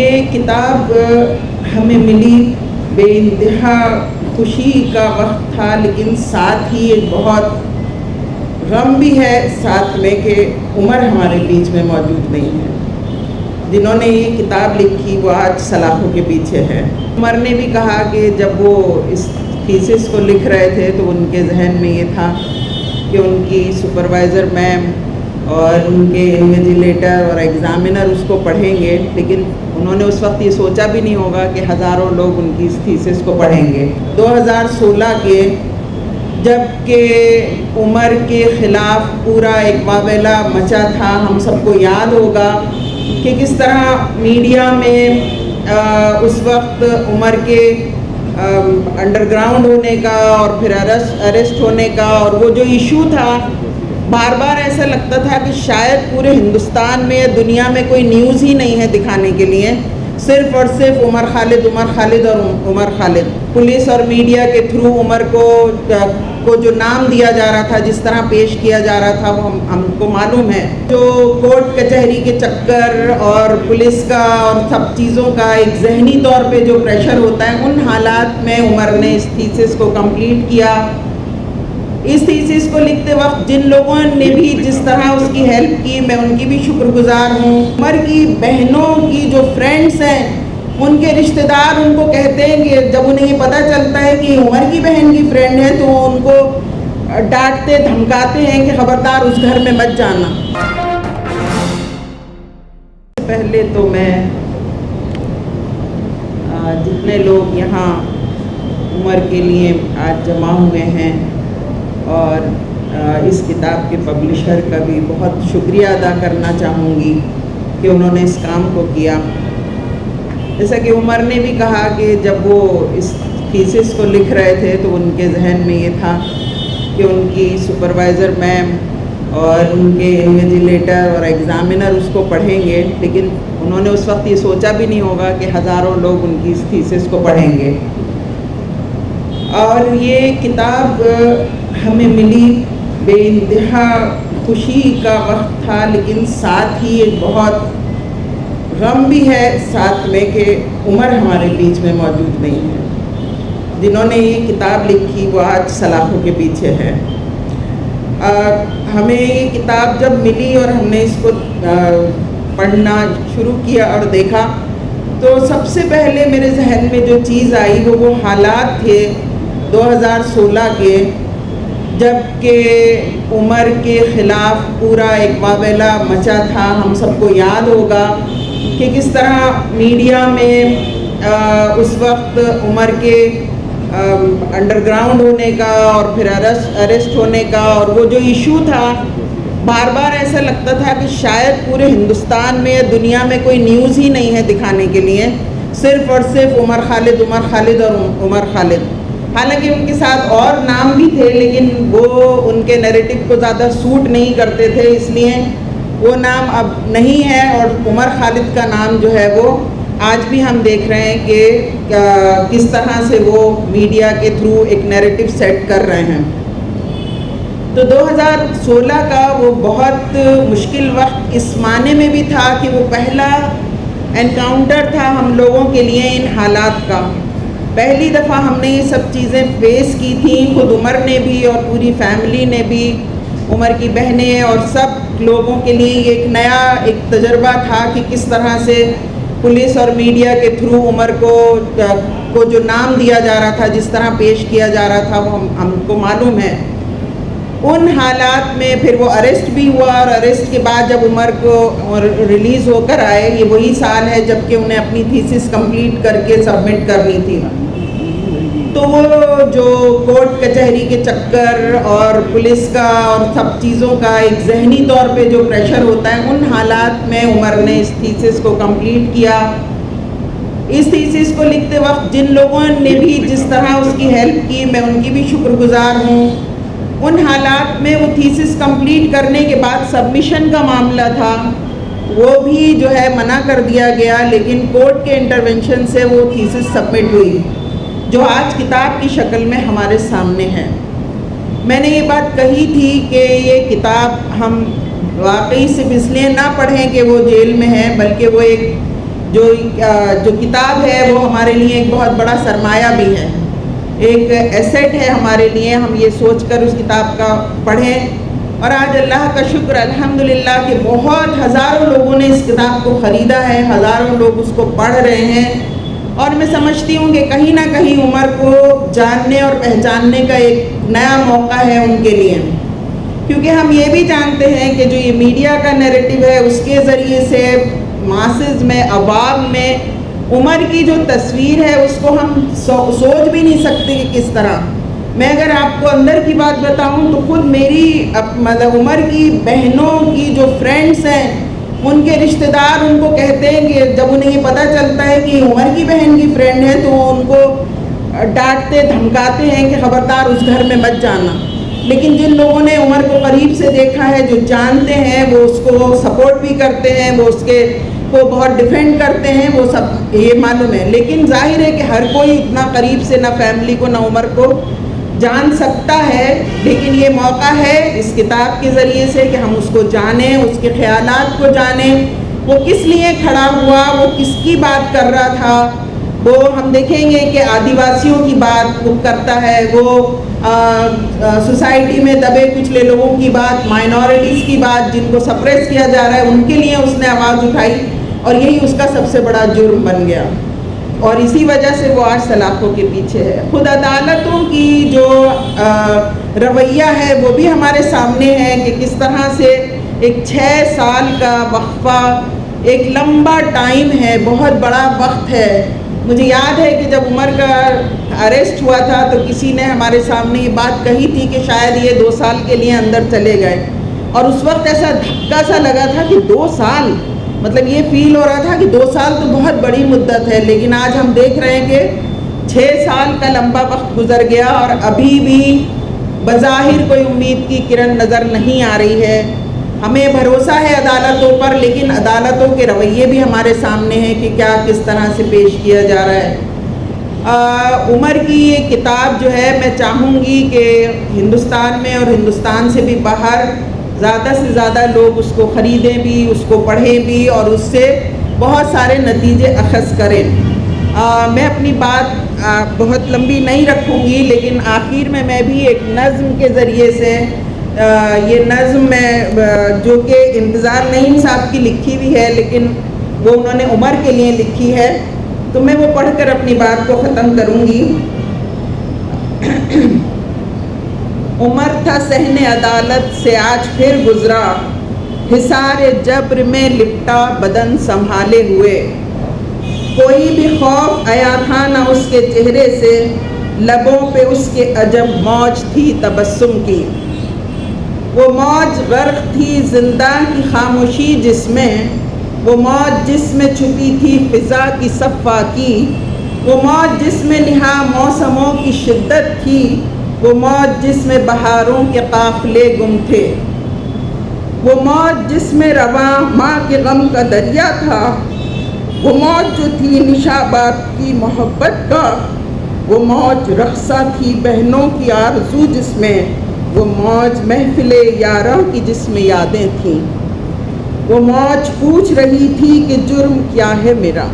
یہ کتاب ہمیں ملی بے انتہا خوشی کا وقت تھا، لیکن ساتھ ہی ایک بہت غم بھی ہے ساتھ میں کہ عمر ہمارے بیچ میں موجود نہیں ہے۔ جنہوں نے یہ کتاب لکھی وہ آج سلاخوں کے پیچھے ہے۔ عمر نے بھی کہا کہ جب وہ اس تھیسس کو لکھ رہے تھے تو ان کے ذہن میں یہ تھا کہ ان کی سپروائزر میم اور ان کے انویجیلیٹر اور ایگزامینر اس کو پڑھیں گے، لیکن انہوں نے اس وقت یہ سوچا بھی نہیں ہوگا کہ ہزاروں لوگ ان کی اس تھیسس کو پڑھیں گے۔ 2016 کے جب کہ عمر کے خلاف پورا ایک واویلا مچا تھا، ہم سب کو یاد ہوگا کہ کس طرح میڈیا میں اس وقت عمر کے انڈر گراؤنڈ ہونے کا اور پھر اریسٹ ہونے کا اور وہ جو ایشو تھا، بار بار ایسا لگتا تھا کہ شاید پورے ہندوستان میں یا دنیا میں کوئی نیوز ہی نہیں ہے دکھانے کے لیے، صرف اور صرف عمر خالد اور عمر خالد۔ پولیس اور میڈیا کے تھرو عمر کو جو نام دیا جا رہا تھا، جس طرح پیش کیا جا رہا تھا، وہ ہم کو معلوم ہے۔ جو کورٹ کچہری کے چکر اور پولیس کا اور سب چیزوں کا ایک ذہنی طور پہ جو پریشر ہوتا ہے، ان حالات میں عمر نے اس تھیسس کو کمپلیٹ کیا۔ اس تھیسس کو لکھتے وقت جن لوگوں نے بھی جس طرح اس کی ہیلپ کی، میں ان کی بھی شکر گزار ہوں۔ عمر کی بہنوں کی جو فرینڈس ہیں، ان کے رشتہ دار ان کو کہتے ہیں کہ جب انہیں یہ پتہ چلتا ہے کہ عمر کی بہن کی فرینڈ ہے تو ان کو ڈانٹتے دھمکاتے ہیں کہ خبردار اس گھر میں مت جانا۔ پہلے تو میں جتنے لوگ یہاں عمر کے لیے آج جمع ہوئے ہیں اور اس کتاب کے پبلشر کا بھی بہت شکریہ ادا کرنا چاہوں گی کہ انہوں نے اس کام کو کیا۔ جیسا کہ عمر نے بھی کہا کہ جب وہ اس تھیسس کو لکھ رہے تھے تو ان کے ذہن میں یہ تھا کہ ان کی سپروائزر میم اور ان کے انویجیلیٹر اور ایگزامینر اس کو پڑھیں گے، لیکن انہوں نے اس وقت یہ سوچا بھی نہیں ہوگا کہ ہزاروں لوگ ان کی اس تھیسس کو پڑھیں گے۔ اور یہ کتاب ہمیں ملی بے انتہا خوشی کا وقت تھا، لیکن ساتھ ہی ایک بہت غم بھی ہے ساتھ میں کہ عمر ہمارے بیچ میں موجود نہیں ہے۔ جنہوں نے یہ کتاب لکھی وہ آج سلاخوں کے پیچھے ہے۔ ہمیں یہ کتاب جب ملی اور ہم نے اس کو پڑھنا شروع کیا اور دیکھا تو سب سے پہلے میرے ذہن میں جو چیز آئی وہ حالات تھے 2016 کے، جب کہ عمر کے خلاف پورا ایک واویلا مچا تھا۔ ہم سب کو یاد ہوگا کہ کس طرح میڈیا میں اس وقت عمر کے انڈر گراؤنڈ ہونے کا اور پھر اریسٹ ہونے کا اور وہ جو ایشو تھا، بار بار ایسا لگتا تھا کہ شاید پورے ہندوستان میں یا دنیا میں کوئی نیوز ہی نہیں ہے دکھانے کے لیے، صرف اور صرف عمر خالد اور عمر خالد۔ حالانکہ ان کے ساتھ اور نام بھی تھے، لیکن وہ ان کے نیریٹو کو زیادہ سوٹ نہیں کرتے تھے، اس لیے وہ نام اب نہیں ہے اور عمر خالد کا نام جو ہے وہ آج بھی ہم دیکھ رہے ہیں کہ کس طرح سے وہ میڈیا کے تھرو ایک نیریٹو سیٹ کر رہے ہیں۔ تو 2016 کا وہ بہت مشکل وقت اس معنی میں بھی تھا کہ وہ پہلا انکاؤنٹر تھا ہم لوگوں کے لیے ان حالات کا۔ پہلی دفعہ ہم نے یہ سب چیزیں فیس کی تھیں، خود عمر نے بھی اور پوری فیملی نے بھی، عمر کی بہنیں اور سب لوگوں کے لیے یہ ایک نیا تجربہ تھا کہ کس طرح سے پولیس اور میڈیا کے تھرو عمر کو جو نام دیا جا رہا تھا، جس طرح پیش کیا جا رہا تھا، وہ ہم کو معلوم ہے۔ ان حالات میں پھر وہ اریسٹ بھی ہوا اور اریسٹ کے بعد جب عمر کو ریلیز ہو کر آئے، یہ وہی سال ہے جب کہ انہیں اپنی تھیسس کمپلیٹ کر کے سبمٹ کرنی تھی، تو وہ جو کورٹ کچہری کے چکر اور پولیس کا اور سب چیزوں کا ایک ذہنی طور پہ جو پریشر ہوتا ہے، ان حالات میں عمر نے اس تھیسس کو کمپلیٹ کیا۔ اس تھیسس کو لکھتے وقت جن لوگوں نے بھی جس طرح اس کی ہیلپ کی، میں ان کی بھی شکر گزار ہوں۔ ان حالات میں وہ تھیسس کمپلیٹ کرنے کے بعد سبمیشن کا معاملہ تھا، وہ بھی جو ہے منع کر دیا گیا، لیکن کورٹ کے انٹرونشن سے وہ تھیسس سبمٹ ہوئی جو آج کتاب کی شکل میں ہمارے سامنے ہے۔ میں نے یہ بات کہی تھی کہ یہ کتاب ہم واقعی صرف اس لیے نہ پڑھیں کہ وہ جیل میں ہیں، بلکہ وہ ایک جو کتاب ہے وہ ہمارے لیے ایک بہت بڑا سرمایہ بھی ہے، ایک ایسیٹ ہے ہمارے لیے. ہم یہ سوچ کر اس کتاب کا پڑھیں. اور آج اللہ کا شکر الحمدللہ کہ بہت ہزاروں لوگوں نے اس کتاب کو خریدا ہے، ہزاروں لوگ اس کو پڑھ رہے ہیں. اور میں سمجھتی ہوں کہ کہیں نہ کہیں عمر کو جاننے اور پہچاننے کا ایک نیا موقع ہے ان کے لیے، کیونکہ ہم یہ بھی جانتے ہیں کہ جو یہ میڈیا کا نیریٹو ہے اس کے ذریعے سے ماسز میں، عوام میں عمر کی جو تصویر ہے اس کو ہم سوچ بھی نہیں سکتے کہ کس طرح. میں اگر آپ کو اندر کی بات بتاؤں تو خود میری مطلب عمر کی بہنوں کی جو فرینڈس ہیں ان کے رشتہ دار ان کو کہتے ہیں کہ جب انہیں یہ پتہ چلتا ہے کہ عمر کی بہن کی فرینڈ ہے تو وہ ان کو ڈانٹتے دھمکاتے ہیں کہ خبردار اس گھر میں مت جانا. لیکن جن لوگوں نے عمر کو قریب سے دیکھا ہے، جو جانتے ہیں، وہ اس کو سپورٹ بھی کرتے ہیں، وہ اس کو بہت ڈیفینڈ کرتے ہیں، وہ سب یہ معلوم ہے. لیکن ظاہر ہے کہ ہر کوئی اتنا قریب سے نہ فیملی کو نہ عمر کو جان سکتا ہے. لیکن یہ موقع ہے اس کتاب کے ذریعے سے کہ ہم اس کو جانیں، اس کے خیالات کو جانیں، وہ کس لیے کھڑا ہوا، وہ کس کی بات کر رہا تھا. وہ ہم دیکھیں گے کہ آدیواسیوں کی بات وہ کرتا ہے، وہ سوسائٹی میں دبے کچلے لوگوں کی بات، مائنورٹیز کی بات جن کو سپریس کیا جا رہا ہے ان کے لیے اس نے آواز اٹھائی، اور یہی اس کا سب سے بڑا جرم بن گیا. اور اسی وجہ سے وہ آج سلاخوں کے پیچھے ہے. خود عدالتوں کی جو رویہ ہے وہ بھی ہمارے سامنے ہے کہ کس طرح سے ایک 6 سال کا وقفہ ایک لمبا ٹائم ہے، بہت بڑا وقت ہے. مجھے یاد ہے کہ جب عمر کا اریسٹ ہوا تھا تو کسی نے ہمارے سامنے یہ بات کہی تھی کہ شاید یہ 2 سال کے لیے اندر چلے گئے، اور اس وقت ایسا دھکا سا لگا تھا کہ 2 سال، مطلب یہ فیل ہو رہا تھا کہ 2 سال تو بہت بڑی مدت ہے. لیکن آج ہم دیکھ رہے ہیں کہ 6 سال کا لمبا وقت گزر گیا اور ابھی بھی بظاہر کوئی امید کی کرن نظر نہیں آ رہی ہے. ہمیں بھروسہ ہے عدالتوں پر، لیکن عدالتوں کے رویے بھی ہمارے سامنے ہیں کہ کیا کس طرح سے پیش کیا جا رہا ہے. عمر کی یہ کتاب جو ہے میں چاہوں گی کہ ہندوستان میں اور ہندوستان سے بھی باہر زیادہ سے زیادہ لوگ اس کو خریدیں بھی، اس کو پڑھیں بھی، اور اس سے بہت سارے نتیجے اخذ کریں. میں اپنی بات بہت لمبی نہیں رکھوں گی، لیکن آخر میں بھی ایک نظم کے ذریعے سے یہ نظم میں جو کہ انتظار نعیم صاحب کی لکھی ہوئی ہے، لیکن وہ انہوں نے عمر کے لیے لکھی ہے، تو میں وہ پڑھ کر اپنی بات کو ختم کروں گی. عمر تھا صحن عدالت سے آج پھر گزرا، حصار جبر میں لپٹا بدن سنبھالے ہوئے. کوئی بھی خوف آیا تھا نہ اس کے چہرے سے، لبوں پہ اس کے عجب موج تھی تبسم کی. وہ موج غرق تھی زندہ کی خاموشی جس میں، وہ موج جس میں چھپی تھی فضا کی صفا کی. وہ موج جس میں نہا موسموں کی شدت تھی، وہ موج جس میں بہاروں کے قافلے گم تھے. وہ موج جس میں رواں ماں کے غم کا دریا تھا، وہ موج جو تھی نشا باپ کی محبت کا. وہ موج رقصہ تھی بہنوں کی آرزو جس میں، وہ موج محفل یاراں کی جس میں یادیں تھیں. وہ موج پوچھ رہی تھی کہ جرم کیا ہے میرا،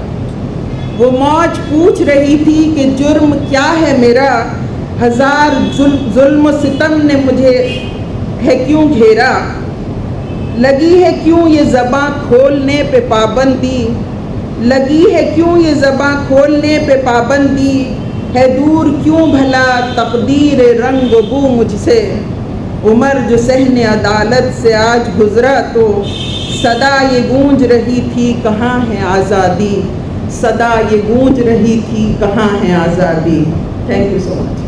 وہ موج پوچھ رہی تھی کہ جرم کیا ہے میرا. ہزار ظلم و ستم نے مجھے ہے کیوں گھیرا، لگی ہے کیوں یہ زباں کھولنے پہ پابندی، لگی ہے کیوں یہ زباں کھولنے پہ پابندی. ہے دور کیوں بھلا تقدیر رنگ و بو مجھ سے. عمر جو صحن عدالت سے آج گزرا تو صدا یہ گونج رہی تھی کہاں ہے آزادی، صدا یہ گونج رہی تھی کہاں ہے آزادی. Thank you so much.